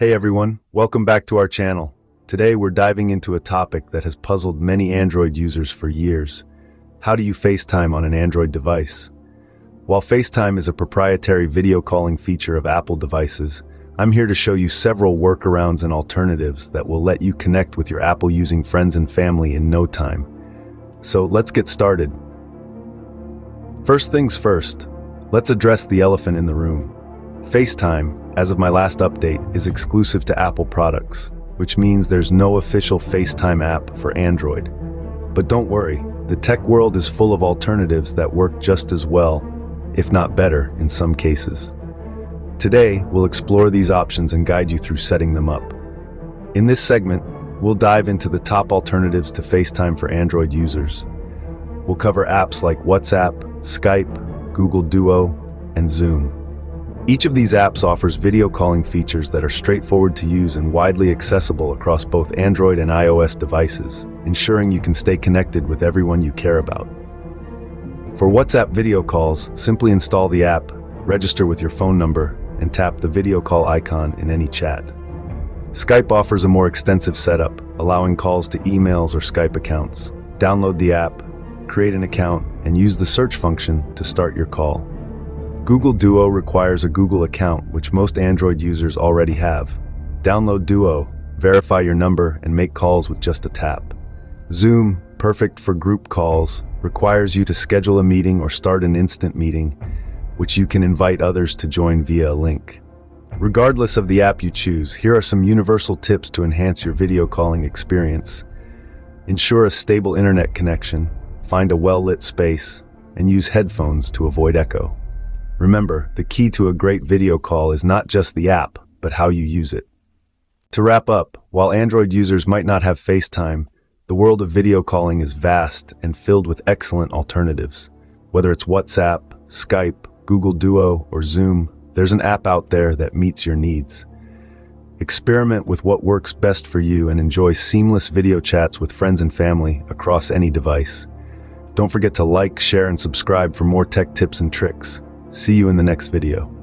Hey everyone, welcome back to our channel. Today we're diving into a topic that has puzzled many Android users for years. How do you FaceTime on an Android device? While FaceTime is a proprietary video calling feature of Apple devices, I'm here to show you several workarounds and alternatives that will let you connect with your Apple-using friends and family in no time. So let's get started. First things first, let's address the elephant in the room. FaceTime, as of my last update, is exclusive to Apple products, which means there's no official FaceTime app for Android. But don't worry, the tech world is full of alternatives that work just as well, if not better in some cases. Today, we'll explore these options and guide you through setting them up. In this segment, we'll dive into the top alternatives to FaceTime for Android users. We'll cover apps like WhatsApp, Skype, Google Duo, and Zoom. Each of these apps offers video calling features that are straightforward to use and widely accessible across both Android and iOS devices, ensuring you can stay connected with everyone you care about. For WhatsApp video calls, simply install the app, register with your phone number, and tap the video call icon in any chat. Skype offers a more extensive setup, allowing calls to emails or Skype accounts. Download the app, create an account, and use the search function to start your call. Google Duo requires a Google account, which most Android users already have. Download Duo, verify your number, and make calls with just a tap. Zoom, perfect for group calls, requires you to schedule a meeting or start an instant meeting, which you can invite others to join via a link. Regardless of the app you choose, here are some universal tips to enhance your video calling experience. Ensure a stable internet connection, find a well-lit space, and use headphones to avoid echo. Remember, the key to a great video call is not just the app, but how you use it. To wrap up, while Android users might not have FaceTime, the world of video calling is vast and filled with excellent alternatives. Whether it's WhatsApp, Skype, Google Duo, or Zoom, there's an app out there that meets your needs. Experiment with what works best for you and enjoy seamless video chats with friends and family across any device. Don't forget to like, share, and subscribe for more tech tips and tricks. See you in the next video.